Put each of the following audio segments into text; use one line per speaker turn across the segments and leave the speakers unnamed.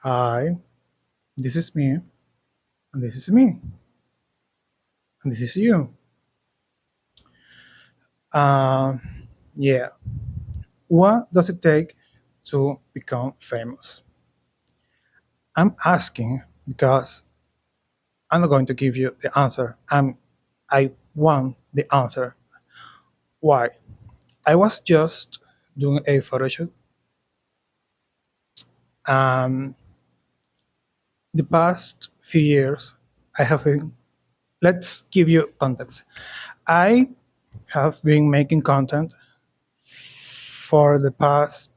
Hi, this is me, and this is me, and this is you. Um, yeah, what does it take to become famous? I'm asking because I'm not going to give you the answer. I want the answer. Why? I was just doing a photo shoot. Um, the past few years, I have been. Let's give you context. I have been making content for the past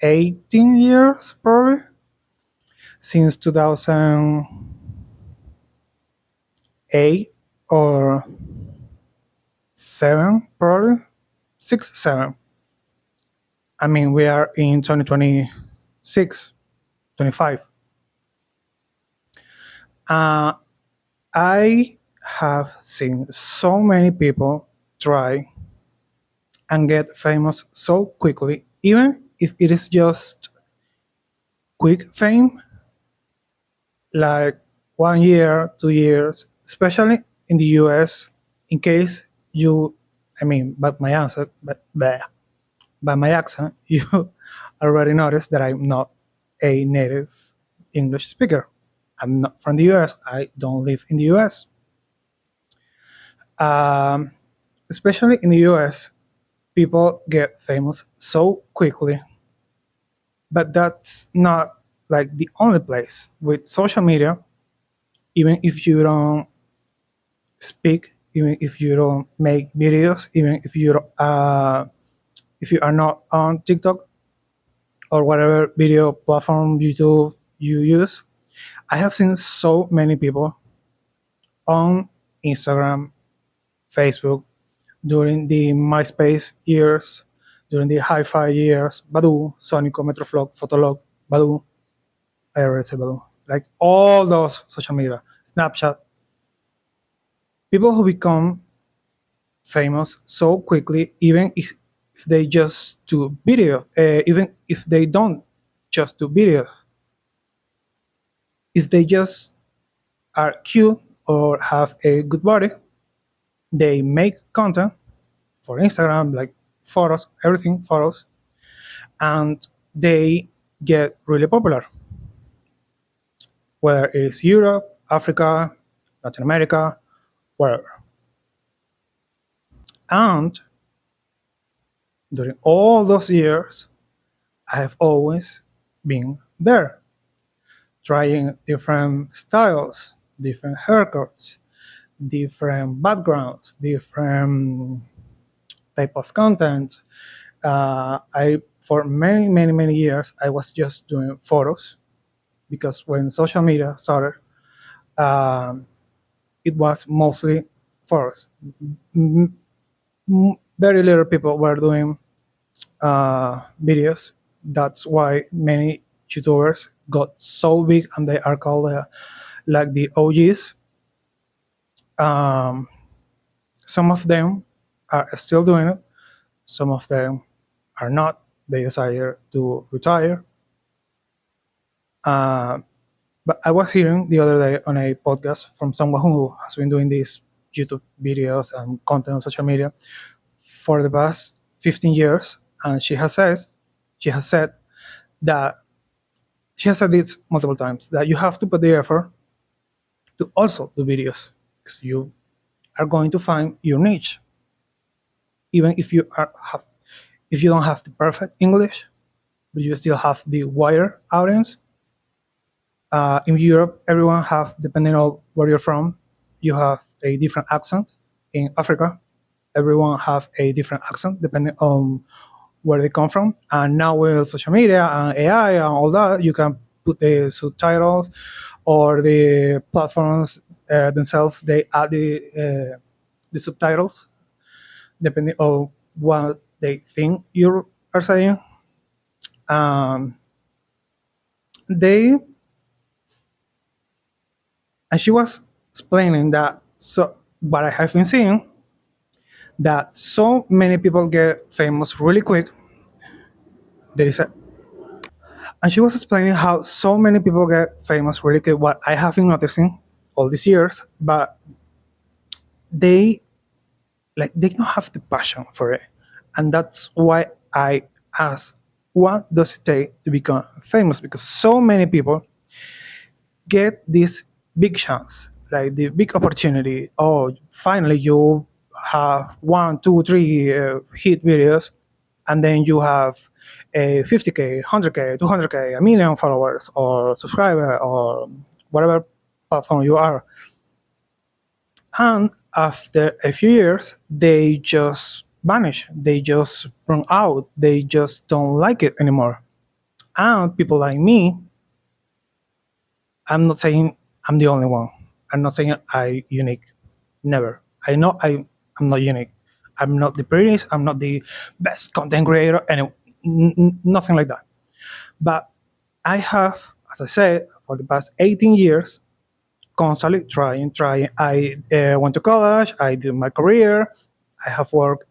18 years, probably since 2008 or 7, probably 6, 7. I mean, we are in 2026, 25. Uh, I have seen so many people try and get famous so quickly, even if it is just quick fame, like 1 year, 2 years, especially in the US. In case you, I mean, but my answer, but bleh, by my accent, you already noticed that I'm not a native English speaker. I'm not from the US. I don't live in the US. Um, Especially in the US, people get famous so quickly, but that's not like the only place. With social media, even if you don't speak, even if you don't make videos, even if you are not on TikTok or whatever video platform YouTube you use, I have seen so many people on Instagram, Facebook during the MySpace years, during the Hi-Fi years, Badoo, Sonico, Metroflog, Fotolog, Badoo, I already said Badoo, like all those social media, Snapchat, people who become famous so quickly, even if they just do video, even if they don't just do videos, if they just are cute or have a good body, they make content for Instagram, like photos, everything photos, and they get really popular, whether it is Europe, Africa, Latin America, wherever. And during all those years, I have always been there, trying different styles, different haircuts, different backgrounds, different type of content. I for many years I was just doing photos because when social media started, um, it was mostly photos. M- Very little people were doing videos. That's why many YouTubers got so big and they are called like the OGs. Um, some of them are still doing it. Some of them are not. They desire to retire. Uh, but I was hearing the other day on a podcast from someone who has been doing these YouTube videos and content on social media for the past 15 years, and she has said that she has said this multiple times that you have to put the effort to also do videos because you are going to find your niche, even if you don't have the perfect English, but you still have the wider audience. In Europe, everyone have, depending on where you're from, you have a different accent. In Africa, everyone have a different accent depending on where they come from. And now with social media and AI and all that, you can put the subtitles or the platforms themselves. They add the subtitles depending on what they think you are saying. Um, they and she was explaining that so what I have been seeing that so many people get famous really quick. There is a And she was explaining how so many people get famous really quick. What I have been noticing all these years, but they they don't have the passion for it, and that's why I ask, what does it take to become famous? Because so many people get this big chance, like the big opportunity. Oh, finally you have one, two, three hit videos, and then you have a 50K, 100K, 200K, a million followers or subscriber or whatever platform you are. And after a few years, they just vanish. They just run out. They just don't like it anymore. And people like me, I'm not saying I'm the only one. I'm not saying I unique. Never. I know I'm not unique. I'm not the prettiest. I'm not the best content creator, and nothing like that. But I have, as I said, for the past 18 years, constantly trying. I went to college. I did my career. I have worked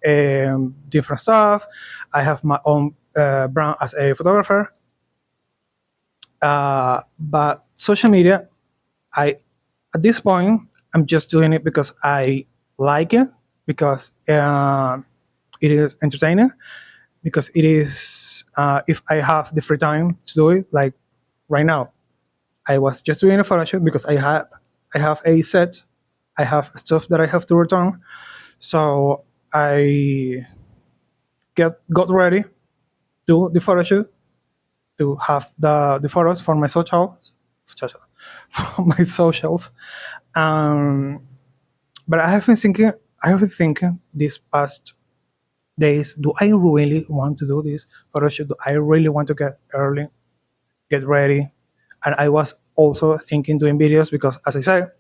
different stuff. I have my own brand as a photographer. But social media, I at this point, I'm just doing it because I like it, because it is entertaining, because it is. If I have the free time to do it, like right now, I was just doing a photo shoot because I have a set, I have stuff that I have to return, so I got ready to the photo shoot to have the photos for my for my socials. Um, but I have been thinking these past days, do I really want to do this photo shoot? Do I really want to get early, get ready? And I was also thinking doing videos because, as I said,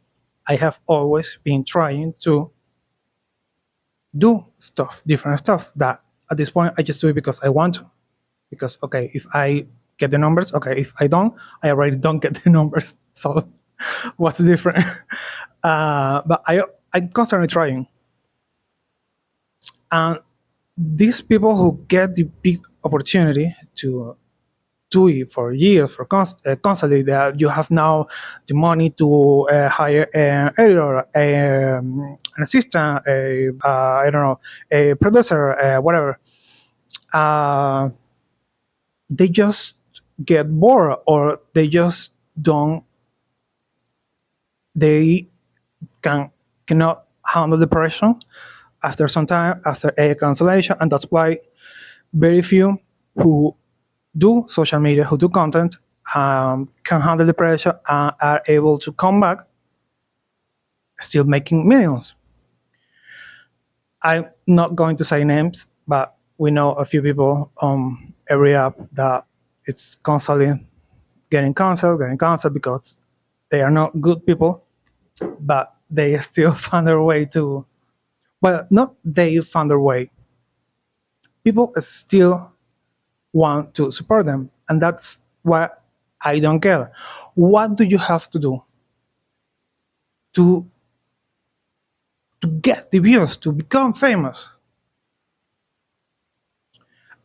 I have always been trying to do stuff, different stuff. That at this point I just do it because I want to. Because okay, if I get the numbers, okay. If I don't, I already don't get the numbers. So what's the difference? But I'm constantly trying. And these people who get the big opportunity to do it for years, for constantly, that you have now the money to hire an editor, an assistant, I don't know, a producer, whatever. Uh, they just get bored, or they just don't. They can cannot handle the pressure after some time, after a cancellation, and that's why very few who do social media, who do content, can handle the pressure and are able to come back still making millions. I'm not going to say names, but we know a few people on every app that it's constantly getting canceled because they are not good people, but they still found their way to, well, not they found their way. People still want to support them, and that's what I don't get. What do you have to do to get the views, to become famous?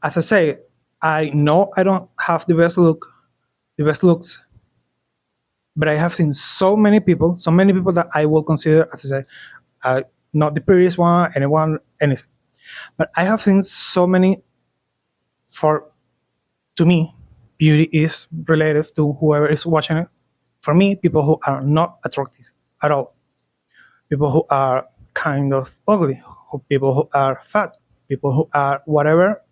As I say, I know I don't have the best looks, but I have seen so many people that I will consider, as I say, not the previous one, anything. But I have seen so many. For to me, beauty is relative to whoever is watching it. For me, people who are not attractive at all, people who are kind of ugly, people who are fat, people who are whatever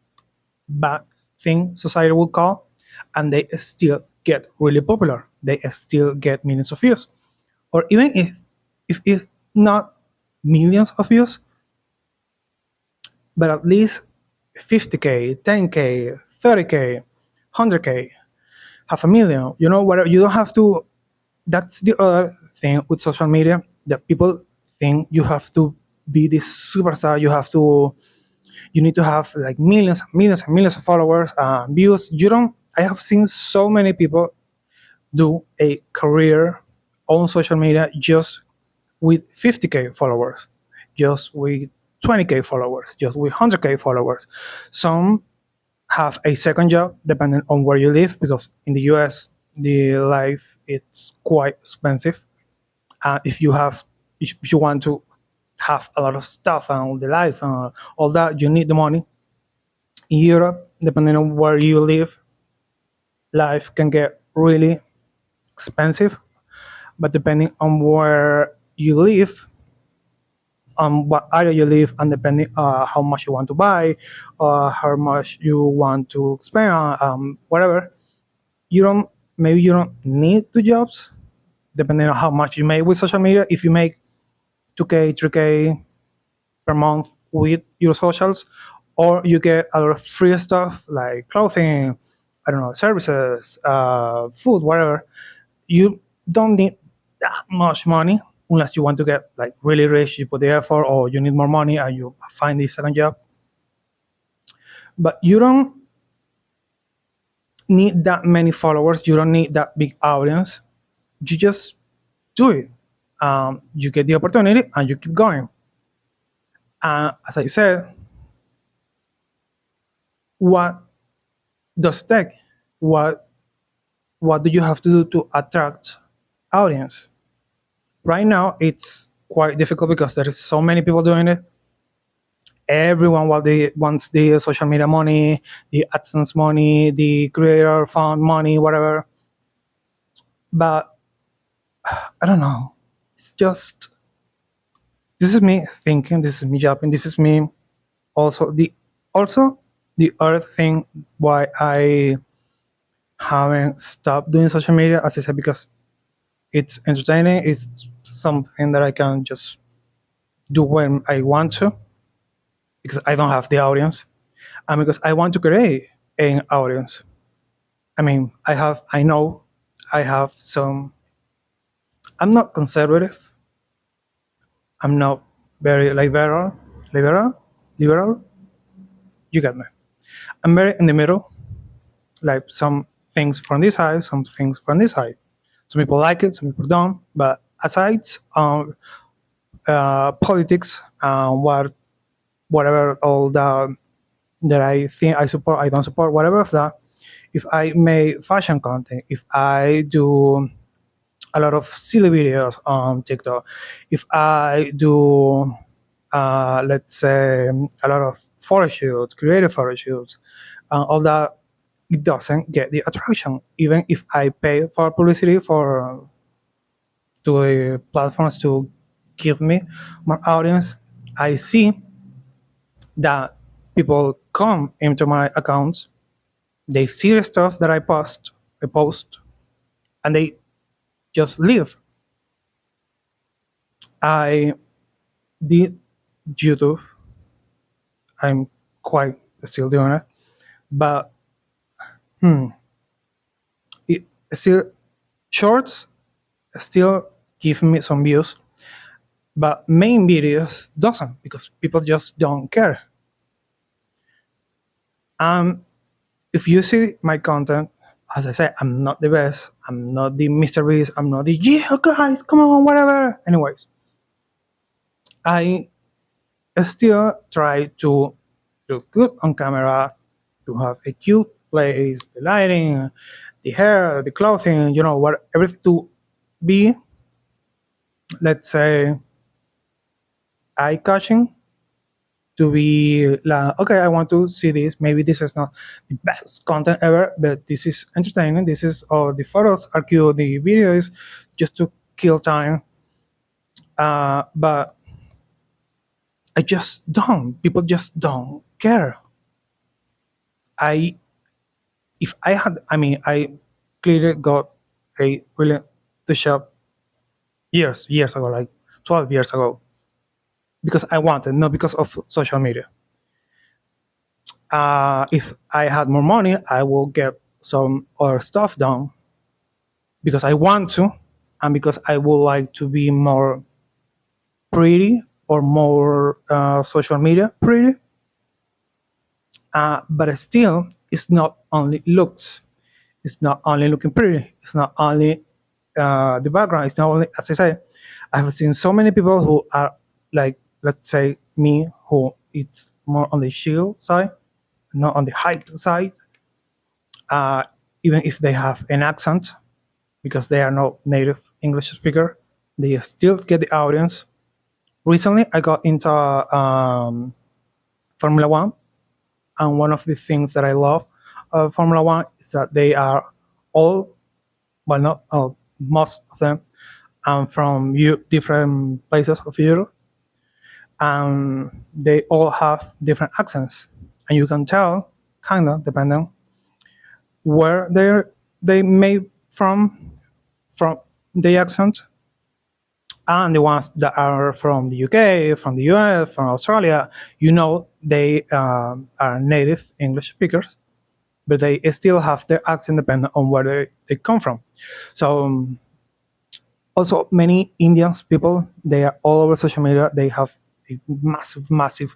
bad thing society will call, and they still get really popular. They still get millions of views, or even if it's not millions of views, but at least 50K, 10K, 30K, 100K, half a million. You know, whatever. You don't have to. That's the other thing with social media, that people think you have to be this superstar. You need to have like millions, millions, and millions of followers, views. You don't. I have seen so many people do a career on social media just with 50K followers, just with 20K followers, just with 100K followers. Some have a second job depending on where you live, because in the US the life it's quite expensive. If you have, if you want to have a lot of stuff and the life and all that, you need the money. In Europe, depending on where you live, life can get really expensive. But depending on where you live, on what area you live, and depending how much you want to buy, or how much you want to spend on whatever, you don't, maybe you don't need two jobs depending on how much you make with social media. If you make 2K, 3K per month with your socials, or you get a lot of free stuff like clothing, I don't know, services, food, whatever. You don't need that much money unless you want to get like really rich. You put the effort, or you need more money and you find this second job. But you don't need that many followers. You don't need that big audience. You just do it. You get the opportunity and you keep going. As I said, what does tech? What what do you have to do to attract audience? Right now, it's quite difficult because there is so many people doing it. Everyone wants the social media money, the AdSense money, the creator fund money, whatever. But I don't know. It's just, this is me thinking. This is me jumping. This is me also the other thing why I haven't stopped doing social media, as I said, because it's entertaining. It's something that I can just do when I want to, because I don't have the audience, and because I want to create an audience. I mean, I know I have some. I'm not conservative. I'm not very liberal, liberal. You get me. I'm very in the middle. Like some things from this side, some things from this side. Some people like it, some people don't. But aside politics and whatever all that I think I support, I don't support, whatever of that. If I make fashion content, if I do a lot of silly videos on TikTok, if I do, let's say, a lot of photo shoots, creative photo shoots, and all that, it doesn't get the attraction. Even if I pay for publicity for to the platforms to give me more audience, I see that people come into my accounts, they see the stuff that I post, and they just leave. I did YouTube. I'm quite still doing it, but it still shorts still give me some views, but main videos doesn't, because people just don't care. Um, if you see my content, as I said, I'm not the best. I'm not the Mr. Beast. I'm not the yeah guys, come on, whatever. Anyways, I still try to look good on camera, to have a cute place, the lighting, the hair, the clothing, what everything to be, let's say, eye catching, to be like, okay, I want to see this. Maybe this is not the best content ever, but this is entertaining. This is, oh, the photos are cute, the video is just to kill time. But I just don't. People just don't care. I if I had, I mean, I clearly got a really the shop years ago, like 12 years ago, because I wanted, not because of social media. If I had more money, I will get some other stuff done because I want to, and because I would like to be more pretty, or more social media pretty. But still, it's not only looks. It's not only looking pretty. It's not only the background. It's not only, as I say, I have seen so many people who are like, let's say me, who it's more on the chill side. not on the hype side, uh, even if they have an accent, because they are not native English speaker, they still get the audience. Recently, I got into Formula One, and one of the things that I love of Formula One is that they are all, well, not all, most of them, from different places of Europe, and they all have different accents, and you can tell, kind of, depending where they made from the accent, and the ones that are from the UK, from the US, from Australia, they are native English speakers, but they still have their accent depending on where they come from. So also many Indians people, they are all over social media. They have a massive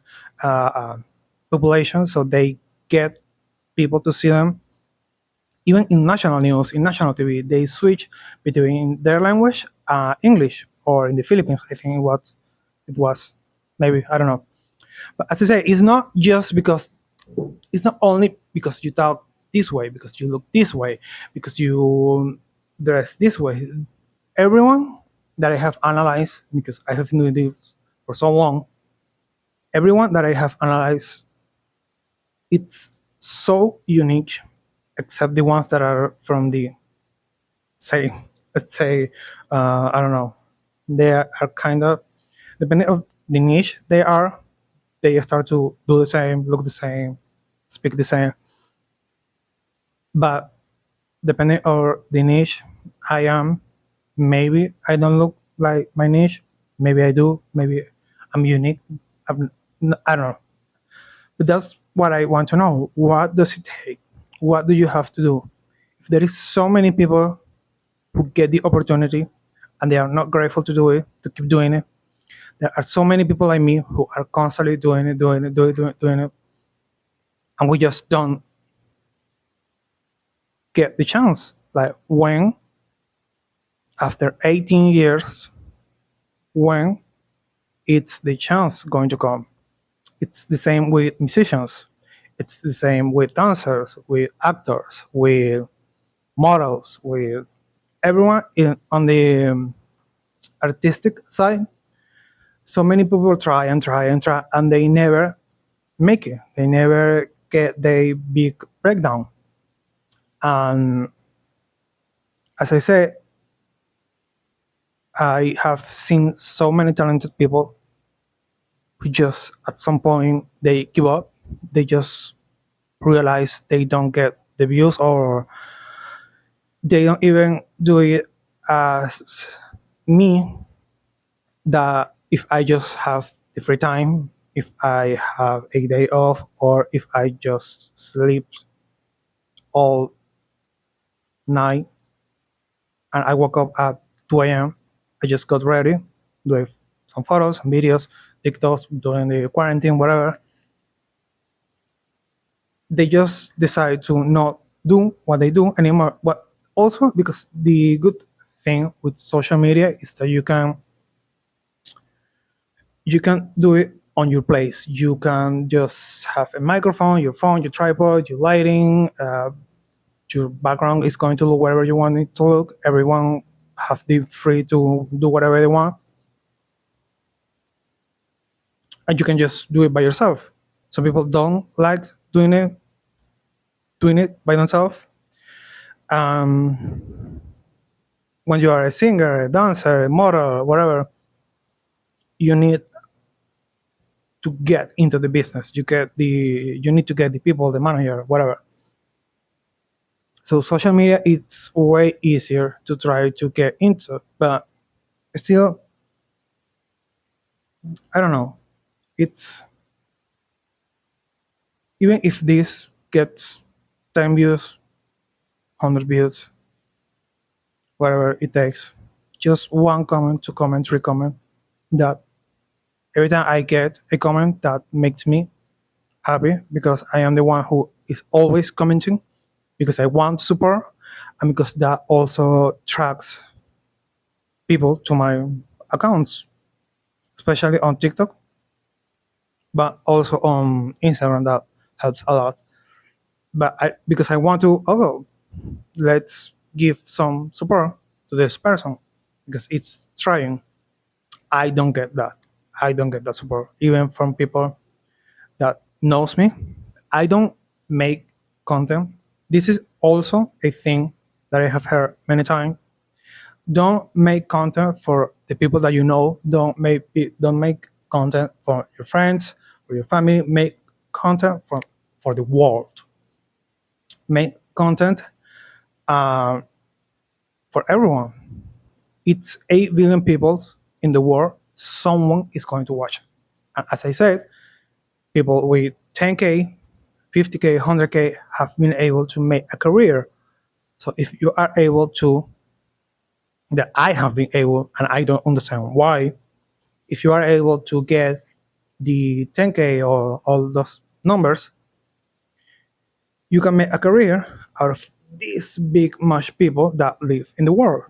population, so they get people to see them. Even in national news, in national TV, they switch between their language, English, or in the Philippines, I think it was, maybe, I don't know. But as I say, it's not only because you talk this way, because you look this way, because you dress this way. Everyone that I have analyzed, because I have been doing this for so long, everyone that I have analyzed, it's so unique, except the ones that are from the, say, let's say, I don't know, they are kind of, depending on the niche they start to do the same, look the same, speak the same. But depending on the niche I am, maybe I don't look like my niche, maybe I do, maybe I'm unique. I'm, I don't know. But that's what I want to know. What does it take? What do you have to do? If there is so many people who get the opportunity and they are not grateful to do it, to keep doing it, there are so many people like me who are constantly doing it, and we just don't get the chance. Like when, after 18 years, when it's the chance going to come? It's the same with musicians. It's the same with dancers, with actors, with models, with everyone on the artistic side. So many people try and try and try, and they never make it. They never get the big breakdown. And as I say, I have seen so many talented people who just at some point they give up. They just realize they don't get the views, or they don't even do it as me, that if I just have the free time, if I have a day off, or if I just sleep all night and I woke up at 2 a.m., I just got ready, do some photos, some videos, TikToks during the quarantine, whatever. They just decide to not do what they do anymore. But also because the good thing with social media is that you can do it on your place. You can just have a microphone, your phone, your tripod, your lighting. Your background is going to look wherever you want it to look. Everyone have the free to do whatever they want, and you can just do it by yourself. Some people don't like doing it by themselves. Um, when you are a singer, a dancer, a model, whatever, you need to get into the business. You need to get the people, the manager, whatever. So social media, it's way easier to try to get into, but still, I don't know. It's, even if this gets 10 views, 100 views, whatever it takes, just one comment, two comment, three comment, that every time I get a comment, that makes me happy, because I am the one who is always commenting, because I want support, and because that also tracks people to my accounts, especially on TikTok, but also on Instagram. That helps a lot. but I because I want to, oh, let's give some support to this person because it's trying. I don't get that. I don't get that support even from people that knows me. I don't make content. This is also a thing that I have heard many times. Don't make content for the people that you know. Don't make content for your friends or your family. Make content for the world. Make content uh, for everyone. It's 8 billion people in the world. Someone is going to watch. And as I said, people with 10K, 50K, 100K have been able to make a career. So if you are able to, that I have been able, and I don't understand why, if you are able to get the 10K or all those numbers, you can make a career out of these big much people that live in the world.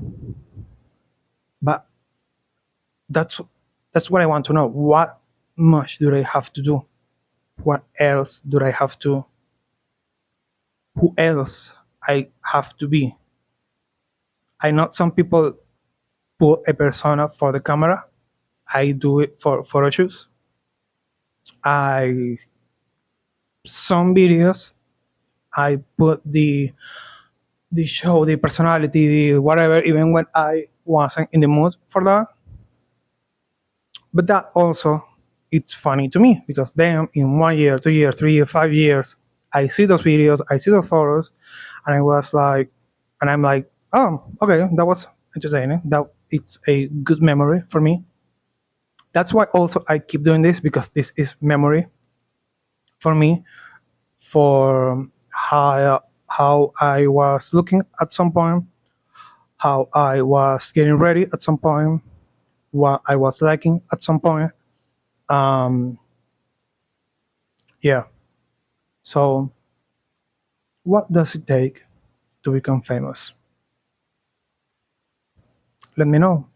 But that's that's what I want to know. What much do they have to do? What else do I have to? Who else I have to be? I know some people put a persona for the camera. I do it for photo shoots. I some videos I put the show, the personality, the whatever, even when I wasn't in the mood for that. But that also it's funny to me because then in 1 year, 2 years, 3 years, 5 years, I see those videos, I see those photos, and I was like, and I'm like, oh, okay, that was entertaining. That it's a good memory for me. That's why also I keep doing this because this is memory for me for how I was looking at some point, how I was getting ready at some point, what I was liking at some point. Um, yeah. So, what does it take to become famous? Let me know.